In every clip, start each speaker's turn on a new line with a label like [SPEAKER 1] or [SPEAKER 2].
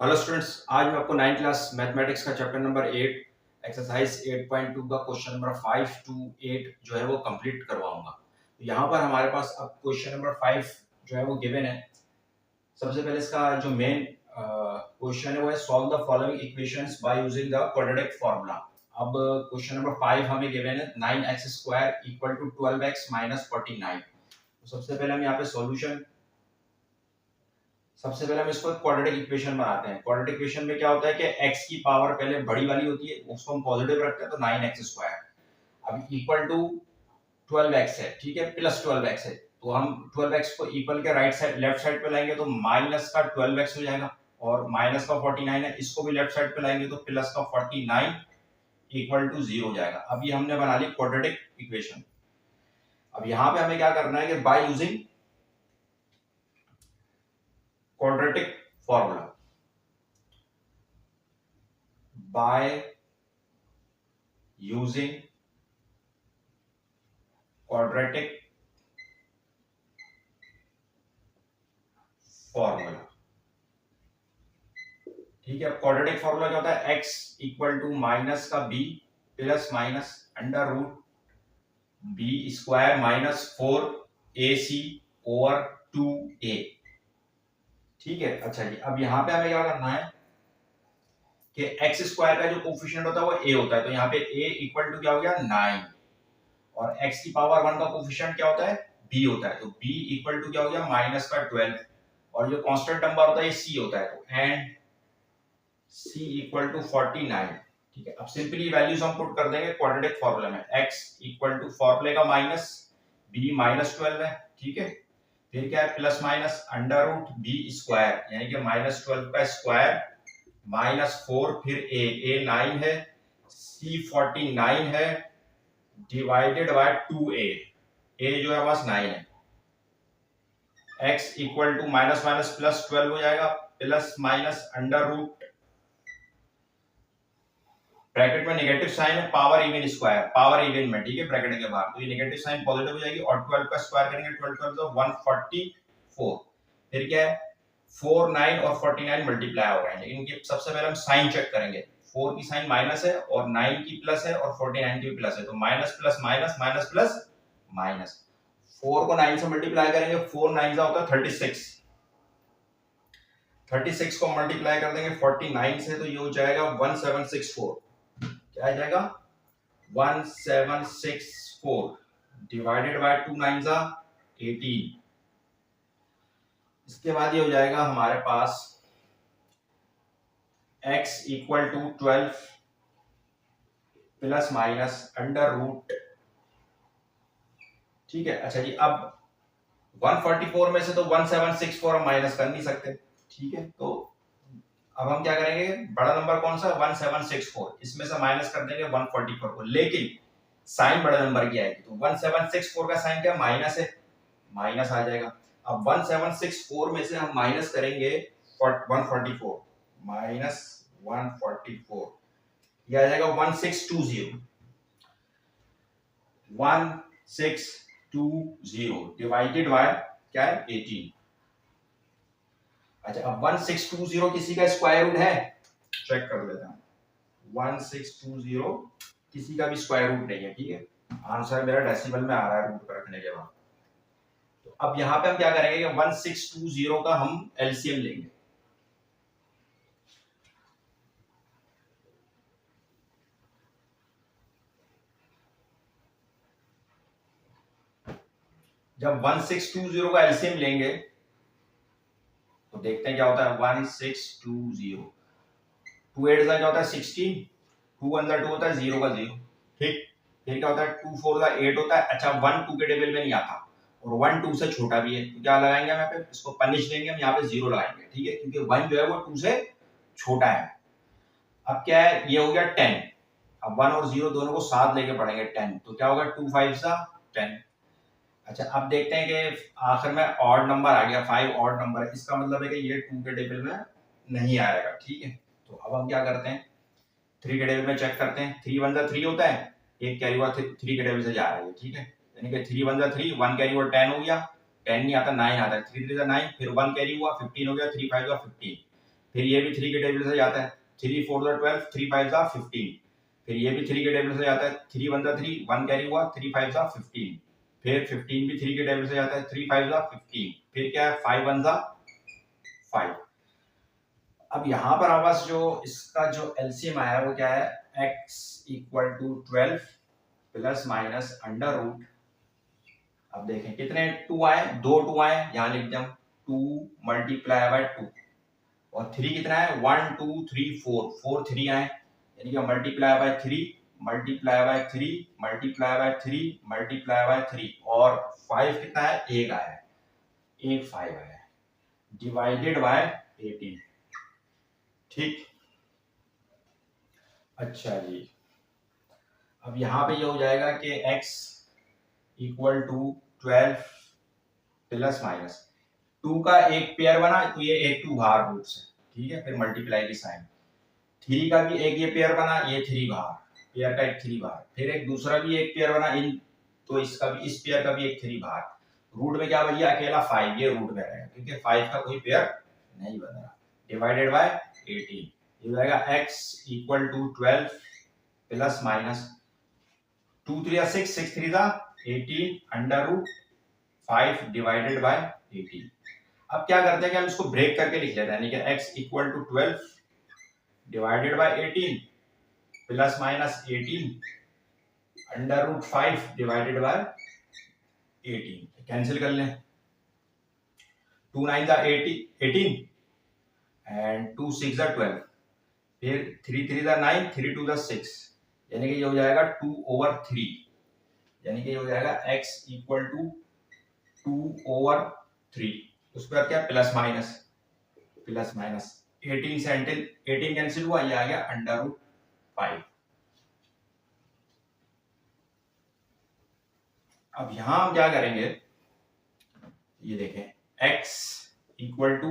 [SPEAKER 1] Hello students, आज मैं आपको 9th क्लास मैथमेटिक्स का चैप्टर नंबर 8 एक्सरसाइज 8.2 का क्वेश्चन नंबर 5 टू 8 जो है वो कंप्लीट करवाऊंगा। तो यहाँ पर हमारे पास अब क्वेश्चन नंबर 5 जो है वो गिवन है। सबसे पहले इसका जो मेन क्वेश्चन है वो है solve the following equations by using the quadratic formula. अब क्वेश्चन नंबर 5 हमें गिवन है 9x² equal to 12x minus 49। तो सबसे पहले हम इसको क्वाड्रेटिक इक्वेशन बनाते हैं। क्वाड्रेटिक इक्वेशन में क्या होता है कि x की पावर पहले बड़ी वाली होती है, उसको हम पॉजिटिव रखते हैं तो 9x²। अब इक्वल टू 12x है, ठीक है, प्लस 12x है, तो हम 12x को इक्वल के राइट साइड लेफ्ट साइड पे लाएंगे तो माइनस का 12x हो जाएगा, और माइनस का 49 है, इसको भी लेफ्ट साइड पे लाएंगे तो प्लस का 49 इक्वल टू 0 हो जाएगा। अब ये हमने बना ली क्वाड्रेटिक इक्वेशन। अब यहाँ पे हमें क्या करना है कि by using quadratic formula, by using quadratic formula। ठीक है, क्वाड्रेटिक फॉर्मूला क्या होता है, x इक्वल टू माइनस का b plus minus under root B square minus 4ac over 2a। ठीक है, अच्छा जी, अब यहाँ पे हमें क्या करना है कि x स्क्वायर का जो कोफिशिएंट होता है वो a होता है, तो यहाँ पे a इक्वल टू क्या हो गया 9, और x की पावर 1 का कोफिशिएंट क्या होता है b होता है, तो b इक्वल टू क्या हो गया माइनस का 12, और जो कांस्टेंट नंबर होता है ये c होता है, तो एंड c इक्वल टू 49। ठीक है, अब सिंपली वैल्यूज हम पुट कर देंगे क्वाड्रेटिक फार्मूला में। x इक्वल टू फार्मूले का माइनस b माइनस 12 है, ठीक है, फिर क्या है plus minus under root b square यानी कि माइनस 12 का स्क्वायर माइनस 4, फिर a 9 है, c 49 है, डिवाइडेड बाय 2a, a जो है बस 9 है। x equal to minus minus plus 12 हो जाएगा, plus minus under root bracket में नेगेटिव साइन है, power even square, power even में, ठीक है, ब्रैकेट के बाहर, तो ये नेगेटिव साइन पॉजिटिव हो जाएगी, और 12 का स्क्वायर करेंगे 12 12 तो 144, फिर क्या है 4 9 और 49 मल्टीप्लाई हो रहे हैं, लेकिन इनके सबसे पहले हम साइन चेक करेंगे। 4 की साइन माइनस है और 9 की प्लस है और 49 की भी प्लस है, तो minus plus minus minus plus minus. 4 को 9 से मल्टीप्लाई करेंगे, 4 9 का होता है 36, 36 को मल्टीप्लाई कर देंगे 49 से, तो ये हो जाएगा 1764। क्या आ जाएगा 1764 डिवाइडेड बाय 2 9 जा 18। इसके बाद ये हो जाएगा हमारे पास x equal to 12 plus minus under root, ठीक है, अच्छा जी, अब 144 में से तो 1764 हम माइनस कर नहीं सकते, ठीक है, तो अब हम क्या करेंगे, बड़ा नंबर कौन सा 1764, इसमें से माइनस कर देंगे 144 को, लेकिन साइन बड़े नंबर की आएगी, तो 1764 का साइन क्या माइनस है, माइनस आ जाएगा। अब 1764 में से हम माइनस करेंगे 144 माइनस 144, ये आ जाएगा 1620, 1620 डिवाइडेड बाय क्या है 18। अच्छा, अब 1620 किसी का स्क्वायर रूट है, चेक कर लेते हैं। 1620 किसी का भी स्क्वायर रूट नहीं है, ठीक है, आंसर मेरा डेसिमल में आ रहा है रूट पर रखने के बाद। तो अब यहाँ पे हम क्या करेंगे कि 1620 का हम एलसीएम लेंगे। जब 1620 का एलसीएम लेंगे तो देखते हैं क्या होता है। 1620 2 8 का क्या होता है 16, 2 1 2 होता है 0 का 0, ठीक, फिर क्या होता है 2 4 का 8 होता है। अच्छा, 1 2 के टेबल में नहीं आता और 1 2 से छोटा भी है, तो क्या लगाएंगे हम यहाँ पे, इसको पनिश देंगे हम, यहाँ पे 0 लगाएंगे, ठीक है, क्योंकि 1 जो है वो 2 से छोटा है। अब क्या है, ये हो गया 10, अब 1 और 0 दोनों को साथ लेके पढ़ेंगे 10, तो क्या होगा 2 5 सा 10। अच्छा, अब देखते हैं कि आखिर में ऑड नंबर आ गया, 5 ऑड नंबर है, इसका मतलब है कि ये 2 के टेबल में नहीं आएगा, ठीक है। तो अब हम क्या करते हैं 3 के टेबल में चेक करते हैं। 3 1 3 होता है, एक कैरी हुआ 3 के टेबल से जा रहा है, ठीक है, यानी कि 3 1 3, 1 कैरी हुआ 10 हो गया, 10 नहीं आता 9 आता है, 3 3 9, फिर 1 कैरी हुआ 15 हो गया, 3 5 15, फिर ये भी 3 के टेबल से जाता है, 3 4 जा 12, 3 5 जा 15, फिर ये भी 3 के टेबल से जाता है, 3 1 जा 3, 1 कैरी हुआ, 3 5 जा 15, फिर 15 भी 3 के टेबल से जाता है, 3 5 जा 15, फिर क्या है 5 1 जा 5। अब यहाँ पर हमारे पास जो इसका जो एलसीएम आया वो क्या है, x equal to 12 plus minus under root, अब देखें कितने 2 आए, 2 2 आए, यहाँ लिख दें 2 मल्टीप्लाई बाय 2, और 3 कितना है 1 2 3 4, 4 3 आए, यानी कि multiply by 3 multiply by 3 multiply by 3 multiply by 3, और 5 कितना है 1 आया है, 1 5 आया है, डिवाइडेड बाय 18। ठीक, अच्छा जी, अब यहाँ पे ये हो जाएगा कि x equal to 12 plus minus 2 का एक पेयर बना तो ये एक 2 बाहर रूट से, ठीक है, फिर मल्टीप्लाई की साइन, 3 का भी एक ये पेयर बना, ये 3 बाहर, पेयर का एक 3 बाहर, फिर एक दूसरा भी एक पेयर बना इन, तो इसका भी इस पेयर का भी एक 3 बाहर, रूट में क्या बचा अकेला 5, ये रूट में रहेगा क्योंकि 5 का कोई पेयर नहीं बन रहा, डिवाइडेड बाय 18, ये हो जाएगा x equal to 12 plus minus 2 3 6, 6 3 18 under root 5 divided by 18। अब क्या करते हैं कि हम इसको ब्रेक करके लिख लेते हैं, यानी कि x equal to 12 divided by 18 plus minus 18 under root 5 divided by 18, cancel कर लें, 2 9 जा 18 एंड 2 6 जा 12, फिर 3 3 जा 9, 3 2 जा 6, यानी कि ये हो जाएगा 2/3, यानी कि ये हो जाएगा x इक्वल टू 2/3, उस पर क्या प्लस माइनस 18 से 18 कैंसिल हुआ, ये आ गया अंडर रूट 5। अब यहां हम क्या करेंगे, ये देखें x इक्वल टू,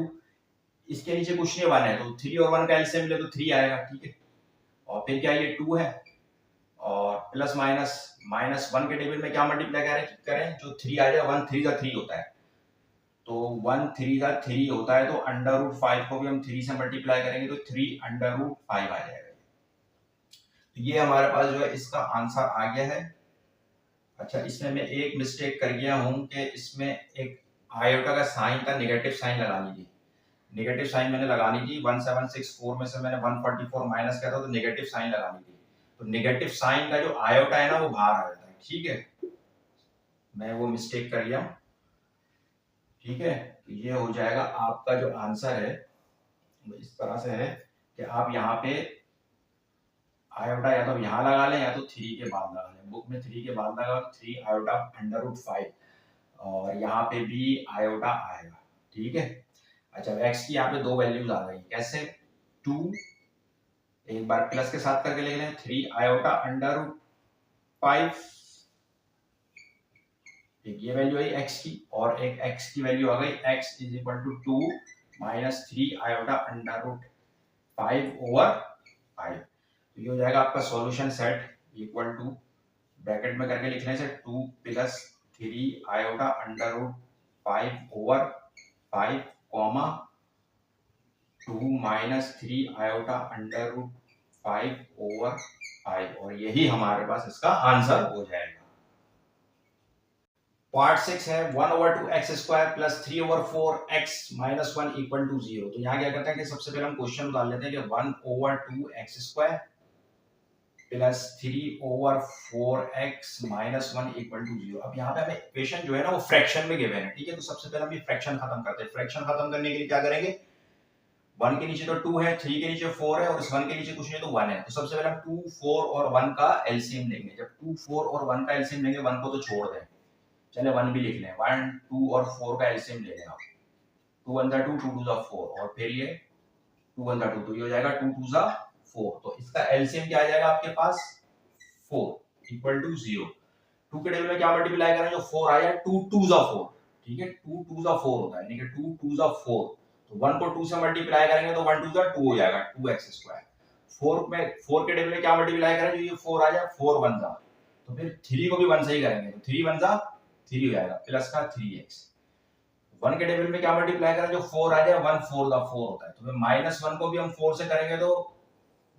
[SPEAKER 1] इसके नीचे कुछ नहीं 1 है तो 3 और 1 का एलसीएम ले तो 3 आएगा, ठीक है, और फिर क्या ये 2 है, और प्लस माइनस -1 के टेबल में क्या मल्टीप्लाई करें, जो 3 आ जाए, 1 3 जा 3 होता है, तो 1 3 जा 3 होता है, तो अंडर रूट 5 को भी हम 3 से मल्टीप्लाई करेंगे तो 3 अंडर रूट 5 आ जाएगा, तो ये हमारे पास जो है इसका आंसर आ गया है। अच्छा, इसमें मैं एक मिस्टेक कर गया हूं कि इसमें एक आयोटा का साइन था, नेगेटिव साइन लगानी थी, नेगेटिव साइन मैंने लगानी थी, 1764 में से मैंने 144 माइनस किया था, तो नेगेटिव साइन लगानी थी, तो नेगेटिव साइन का जो आयोटा है ना वो बाहर आ जाता है, ठीक है, मैं वो मिस्टेक कर गया, ठीक है, तो ये हो जाएगा आपका जो आंसर है वो इस तरह से है कि आप यहाँ पे आयोटा या तो यहाँ लगा लें या तो 3 के बाद लगा लें, बुक में 3 के बाद लगा, 3 आयोटा अंडर रूट 5, और यहाँ पे भी आयोटा आएगा, ठीक है। अच्छा, x की यहाँ पे 2 वैल्यूज आ गई, कैसे, 2 एक बार प्लस के साथ करके लिख लें, 3 आयोटा अंडर रूट 5, एक ये वैल्यू आई x की, और एक x की वैल्यू आ गई, x is equal to 2 minus 3 iota under root 5/5, तो ये हो जाएगा आपका solution set equal to, bracket में करके लिखने से 2 plus 3 iota under root 5/5 comma 2 minus 3 iota under root 5/5, और यही हमारे पास इसका आंसर हो जाएगा। पार्ट 6 है 1/2 x square plus 3/4 x minus 1 equal to 0। तो यहाँ क्या करते हैं कि सबसे पहले हम क्वेश्चन डाल लेते हैं कि 1/2 x square plus 3/4 x minus 1 equal to 0। अब यहाँ पे हमें इक्वेशन जो है ना वो फ्रैक्शन में गिवन है, ठीक है, तो सबसे पहले हम ये फ्रैक्शन खत्म करते हैं। फ्रैक्शन खत्म करने के लिए क्या करेंगे, 1 के नीचे तो 2 है, 3 के नीचे 4 है, और इस 1 के नीचे कुछ नहीं तो 1 है, तो सबसे पहले हम 2 4 और 1 का एलसीएम लेंगे। जब 2 4 और 1 का एलसीएम लेंगे, 1 को तो छोड़ दें, चले 1 भी लिख लें, 1 2 और 4 का एलसीएम ले लें आप, 2 1 2 2 2 4, और फिर ये 2 1 2, तो ये हो जाएगा 2 2 4, तो इसका एलसीएम क्या आ जाएगा आपके पास 4 इक्वल टू 0। 2 के टेबल में क्या मल्टीप्लाई करें, जो 4 आया 2 2 4, ठीक है, 2 2 4 होता है, यानी कि 2 2 4, तो 1 को 2 से मल्टीप्लाई करेंगे तो 1 2 2 हो जाएगा, 2x स्क्वायर। 4 में 4 के टेबल में क्या मल्टीप्लाई करें, जो ये 4 आ जाए 4 1 जा, तो फिर 3 को भी 1 से ही करेंगे, तो 3 1 जा 3 हो जाएगा, प्लस का 3x, 1 के टेबल में क्या मल्टीप्लाई करें, जो 4 आ जाए 1 4 का 4 होता है, तो -1 को भी हम 4 से करेंगे तो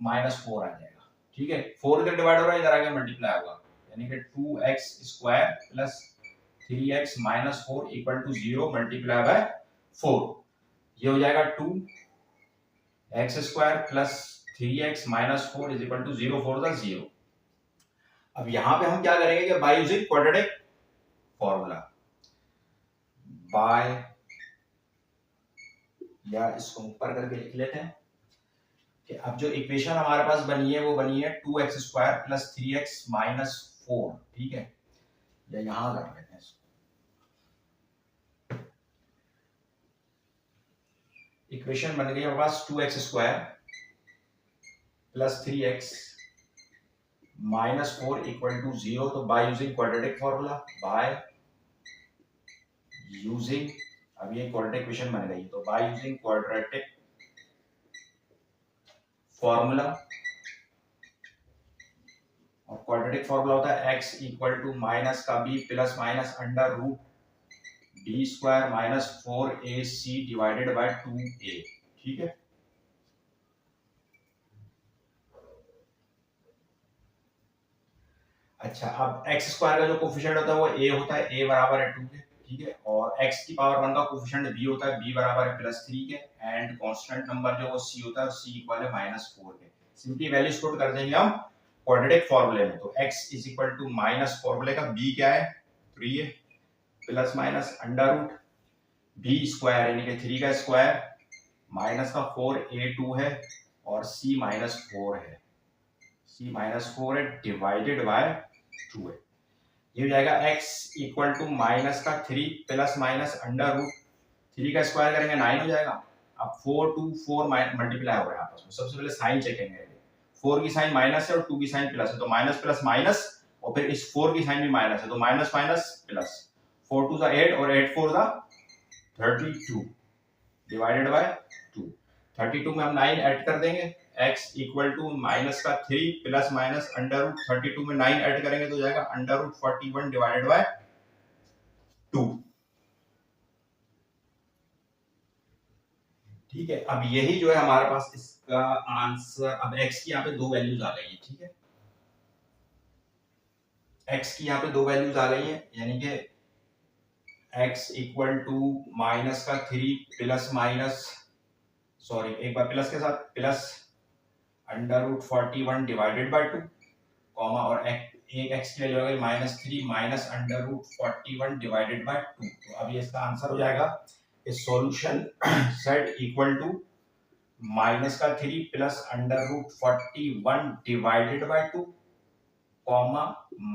[SPEAKER 1] -4 आ जाएगा। ठीक है, 4 इधर डिवाइड हो रहा है, इधर आगे मल्टीप्लाई होगा, यानी कि 2x square plus 3x minus 4 equal to 0 multiply by 4। ये हो जाएगा 2x square plus 3x minus 4 is equal to 0 4 का 0। अब यहां पे हम क्या करेंगे कि by using quadratic formula, by, या इसको ऊपर करके लिख लेते हैं कि अब जो इक्वेशन हमारे पास बनी है वो बनी है 2x square plus 3x minus 4। ठीक है, या यहां कर लेते हैं इसको। इक्वेशन बन गई हमारे पास 2x square plus 3x minus 4 equal to 0। तो by using quadratic formula, by using, अब ये क्वाड्रेटिक इक्वेशन बन गई, तो बाय यूजिंग क्वाड्रेटिक फॉर्मूला, और क्वाड्रेटिक फॉर्मूला होता है x इक्वल टू माइनस का b plus minus under root b square minus 4ac divided by 2a। ठीक है, अच्छा, अब x स्क्वायर का जो कोफिशिएंट होता है वो a होता है, a बराबर है 2 के। ठीक है, और x की पावर 1 का कोफिशिएंट b होता है, b बराबर है +3 के, एंड कांस्टेंट नंबर जो वो c होता है, c इक्वल है -4 के। सिंपली वैल्यूज पुट कर देंगे हम क्वाड्रेटिक फॉर्मूले में, तो x is equal to minus फॉर्मूले का b क्या है 3 है plus minus under root b square यानी कि 3 का स्क्वायर माइनस का 4a2 है और c -4 है, c -4 है डिवाइडेड बाय 2 है। ये हो जाएगा x इक्वल टू माइनस का 3 प्लस माइनस अंडर रूट 3 का स्क्वायर करेंगे 9 हो जाएगा। अब 4 2 4 मल्टीप्लाई हो रहा है आपस में, सबसे पहले साइन चेक करेंगे, 4 की साइन माइनस है और 2 की साइन प्लस है, तो माइनस प्लस माइनस, और फिर इस 4 की साइन भी माइनस है, तो माइनस माइनस प्लस, 4 2 8 और 8 4 32 डिवाइडेड बाय 2। 32 में हम 9 ऐड कर देंगे, x इक्वल टू माइनस का 3 प्लस माइनस अंडर रूट 32 में 9 ऐड करेंगे तो जाएगा अंडर रूट 41 डिवाइडेड बाय 2। ठीक है, अब यही जो है हमारे पास इसका आंसर। अब x की यहाँ पे दो वैल्यूज आ गई है। ठीक है, x की यहाँ पे दो वैल्यूज आ गई है, यानी कि x इक्वल टू माइनस का 3 प्लस माइनस, सॉरी एक बार प्लस के साथ, plus under root 41 divided by 2, comma, और एक x की वैल्यू आ गई -3 minus under root 41 divided by 2। तो अब ये इसका आंसर हो जाएगा इस solution set equal to minus का 3 plus under root 41 divided by 2, comma,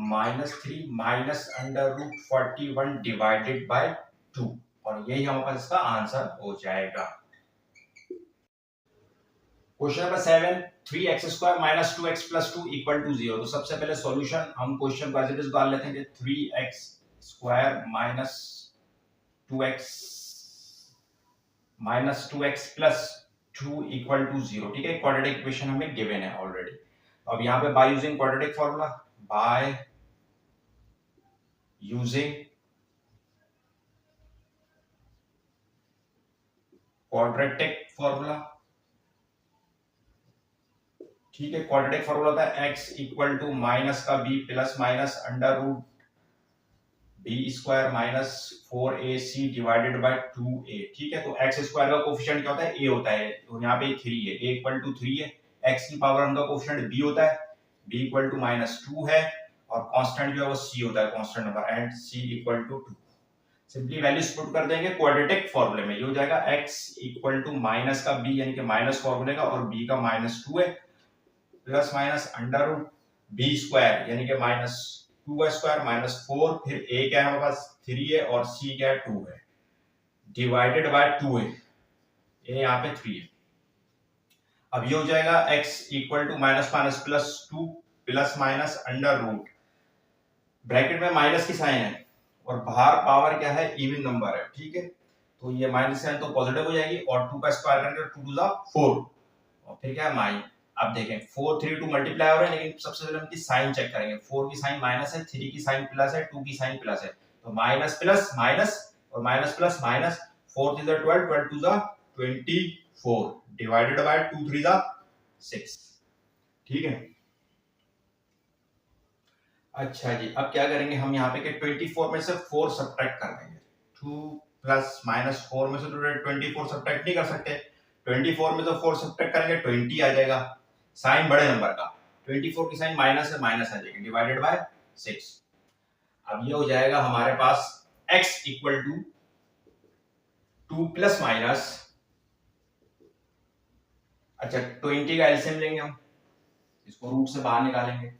[SPEAKER 1] -3 minus under root 41 divided by 2, और यही हमारे पास इसका आंसर हो जाएगा। Question number 7, 3x square minus 2x plus 2 equal to 0। तो सबसे पहले सॉल्यूशन हम क्वेश्चन को एज इट इज डाल लेते हैं कि 3x square minus 2x plus 2 equal to 0। ठीक है, क्वाड्रेटिक इक्वेशन हमें गिवन है ऑलरेडी। अब यहाँ पे by using quadratic formula, by using quadratic formula. ठीक है, क्वाड्रेटिक फॉर्मूला होता है x इक्वल टू माइनस का b plus minus under root b square minus 4ac divided by 2a। ठीक है, तो x स्क्वायर का कोफिशिएंट क्या होता है, a होता है, तो यहाँ पे 3 है, a इक्वल टू 3 है, x की पावर का कोफिशिएंट b होता है, b इक्वल टू -2 है, और कांस्टेंट जो है वो c होता है, constant number, and c equal to 2। Simply values put कर देंगे क्वाड्रेटिक फॉर्मूले में, ये हो जाएगा x इक्वल टू माइनस का b यानी कि माइनस फॉर्मूले का, और b का -2 है, plus minus under root b square यानी कि -2 का स्क्वायर -4, फिर a क्या है हमारे पास 3 है और c क्या है 2 है, डिवाइडेड बाय 2 है, a यहाँ पे 3 है। अब ये हो जाएगा x equal to minus minus plus 2 plus minus under root, bracket में माइनस की साइन है और बाहर पावर क्या है, इवन नंबर है। ठीक है, तो ये माइनस साइन तो पॉजिटिव हो जाएगी, और 2 का स्क्वायर करेंगे 2 2 4, और फिर क्या है माइनस। अब देखें 4 3 2 मल्टीप्लाई हो रहे हैं, लेकिन सबसे पहले हम इसकी साइन चेक करेंगे। 4 की साइन माइनस है, 3 की साइन प्लस है, 2 की साइन प्लस है, तो माइनस प्लस माइनस और minus plus minus, 4 3 12, 12 2 24 divided by 2 3 6। ठीक है। अच्छा जी, अब क्या करेंगे हम यहाँ पे कि 24 में से 4 सब्ट्रैक्ट कर देंगे। 2 प्लस माइनस 4 में से तो 24 सब्ट्रैक्ट नहीं कर सकते। 24 में से 4 सब्ट्रैक्ट करेंगे 20 आ जाएगा, साइन बड़े नंबर का। 24 की साइन माइनस है, माइनस आ जाएगी, डिवाइडेड बाय 6। अब ये हो जाएगा हमारे पास x equal to 2 plus minus, अच्छा 20 का एलसीएम लेंगे हम, इसको रूट से बाहर निकालेंगे।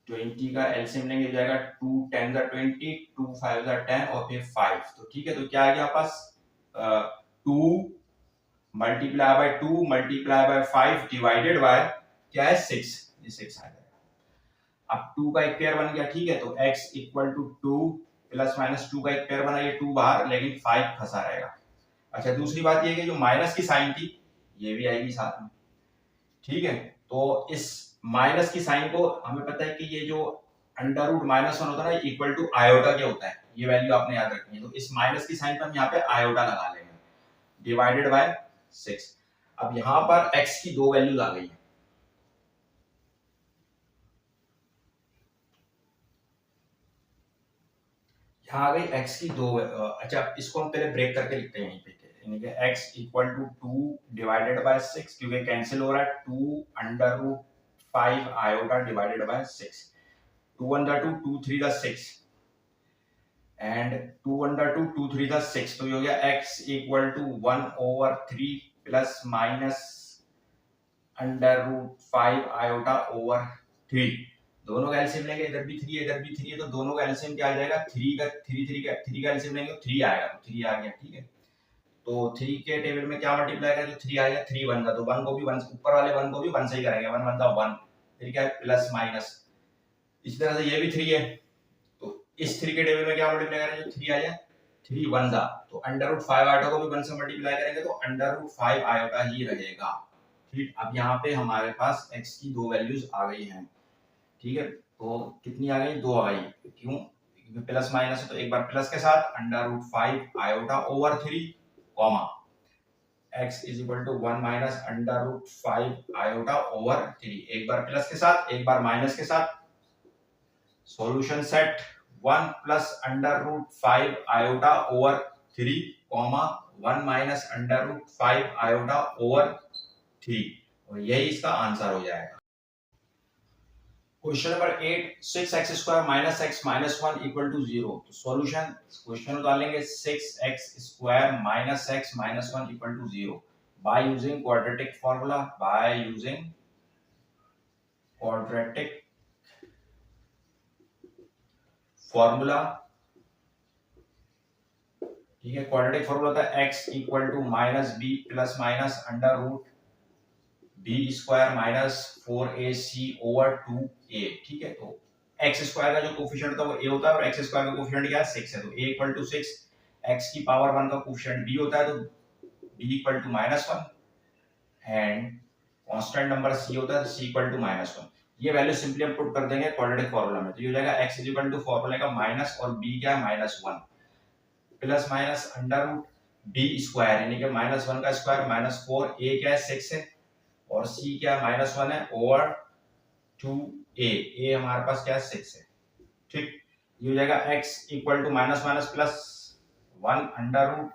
[SPEAKER 1] 20 का एलसीएम लेंगे, हो जाएगा 2 10 20, 2 5 10 और फिर 5। तो ठीक है, तो क्या आ गया पास 2 multiply by 2 multiply by 5 divided bye क्या है 6, ये 6 आ जाएगा। अब 2 का एक पेयर बन गया, ठीक है, तो x equal to 2 plus minus 2 का एक पेयर बना, ये 2 बाहर लेकिन 5 फंसा रहेगा। अच्छा दूसरी बात ये कि जो माइनस की साइन थी ये भी आएगी साथ में। ठीक है, तो इस माइनस की साइन को हमें पता है कि ये जो अंडर रूट माइनस 1 होता है ना, इक्वल टू आयोटा क्या होता है, ये वैल्यू आपने याद रखनी है। तो इस माइनस की साइन पर हम यहाँ पे आयोटा लगा लेंगे, डिवाइडेड बाय 6। अब यहाँ पर x की दो वैल्यूज आ गई है, यहाँ आ गई x की दो। अच्छा इसको हम पहले ब्रेक करके लिखते हैं यहीं पे, यानी कि x equal to 2 divided by 6, क्योंकि कैंसिल हो रहा है, 2 under root 5 iota divided by 6। 2 under 2, 2 3 6 and 2 under 2, 2 3 6, तो ये हो गया x equal to 1 over 3 plus minus under root 5 iota over 3। दोनों का एलसीएम लेंगे, इधर भी 3 है इधर भी 3 है, तो दोनों का एलसीएम क्या आ जाएगा, 3 का 3 का एलसीएम लेंगे तो 3 आएगा, तो 3 आ गया। ठीक है, तो 3 के टेबल में क्या मल्टीप्लाई करेंगे, 3 आएगा, 3 1 का, तो 1 को भी 1 ऊपर वाले 1 को भी 1 से ही करेंगे, 1 1 का 1, फिर क्या है प्लस माइनस। इसी तरह से ये भी 3 है, तो इस 3 के टेबल में क्या मल्टीप्लाई करेंगे, 3 आ जाए, 3 1 का, तो अंडर रूट 5 आयोटा को भी 1 से मल्टीप्लाई करेंगे तो अंडर रूट 5 आयोटा ही रहेगा। ठीक, अब यहाँ पे हमारे पास x की दो वैल्यूज आ गई हैं। ठीक है, तो कितनी आ गई, 2 आ गई, क्यों, क्योंकि प्लस माइनस है, तो एक बार प्लस के साथ under root 5 iota over 3 comma x is equal to 1 minus under root 5 iota over 3, एक बार प्लस के साथ एक बार माइनस के साथ। Solution set 1 plus under root 5 iota over 3 comma 1 minus under root 5 iota over 3, और यही इसका आंसर हो जाएगा। Question number 8, 6x square minus x minus 1 equal to 0। तो सॉल्यूशन, क्वेश्चन डालेंगे 6x square minus x minus 1 equal to 0 by using quadratic formula, by using quadratic formula. ठीक है, quadratic formula होता है x equal to minus b plus minus under root b square minus 4ac over 2a। ठीक है, तो x square का जो coefficient होता है वो a होता है और x स्क्वायर का कोफिशिएंट क्या है 6 है, तो a इक्वल टू 6, x की पावर 1 का कोफिशिएंट b होता है तो b equal to minus 1 and constant number c होता है तो c इक्वल टू माइनस 1। ये वैल्यू सिंपली हम पुट कर देंगे क्वाड्रेटिक फार्मूला में, तो ये हो जाएगा x is equal to formula का माइनस और b क्या है minus 1 plus minus under root b square, यानी कि माइनस 1 का स्क्वायर माइनस 4, a क्या है 6 है और c क्या है माइनस 1 है ओवर 2a हमारे पास क्या है 6 है। ठीक, ये हो जाएगा x equal to minus minus plus 1 under root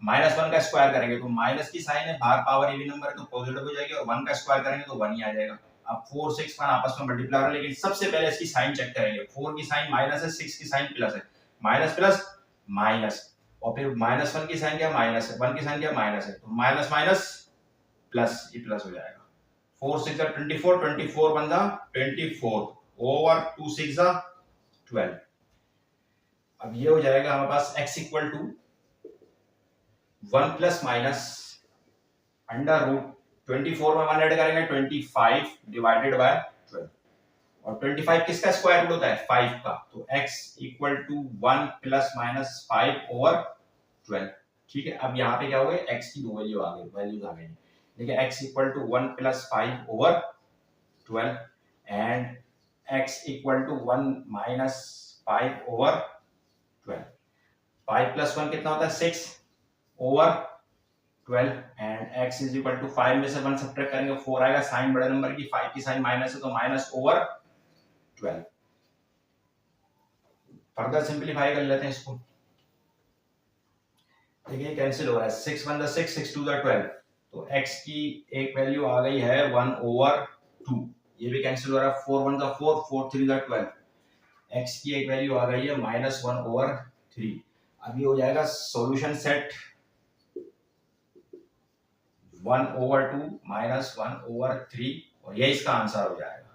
[SPEAKER 1] minus 1 का स्क्वायर करेंगे तो माइनस की साइन है, बाहर पावर इवन नंबर है तो पॉजिटिव हो जाएगी, और 1 का स्क्वायर करेंगे तो 1 ही आ जाएगा। अब 4 6 1 आपस में मल्टीप्लाई हो रहा है, लेकिन सबसे पहले इसकी साइन चेक करेंगे। 4 की साइन माइनस है, 6 की साइन प्लस है, माइनस प्लस माइनस, और फिर माइनस 1 की साइन क्या माइनस है, 1 की साइन क्या माइनस है, तो माइनस माइनस प्लस, ये प्लस हो जाएगा। 4 6 24, 24 1 24 ओवर 2 6 12। अब ये हो जाएगा हमारे पास x equal to 1 plus minus under root 24 में 1 ऐड करेंगे 25 डिवाइडेड बाय 12, और 25 किसका स्क्वायर रूट होता है 5 का, तो x equal to 1 plus minus 5 over 12। ठीक है, अब यहाँ पे क्या हो गया x की दो वैल्यूज आ गई, देखिए x equal to 1 plus 5 over 12 and x equal to 1 minus 5 over 12। 5 plus 1 कितना होता है 6 over 12 and x is equal to 5 में से 1 सब्ट्रैक्ट करेंगे 4 आएगा, साइन बड़े नंबर की 5 की साइन माइनस है तो माइनस ओवर 12। फर्दर सिंपलीफाई कर लेते हैं इसको। देखिए कैंसिल हो रहा है, 6 1 द 6 6 2 द 12, तो x की एक वैल्यू आ गई है 1 ओवर 2, ये भी कैंसिल हो रहा है, 4 1 द 4 4 3 द 12, x की एक वैल्यू आ गई है माइनस 1 ओवर 3। अभी हो जाएगा solution set 1 over 2 minus 1 over 3 और ये इसका आंसर हो जाएगा।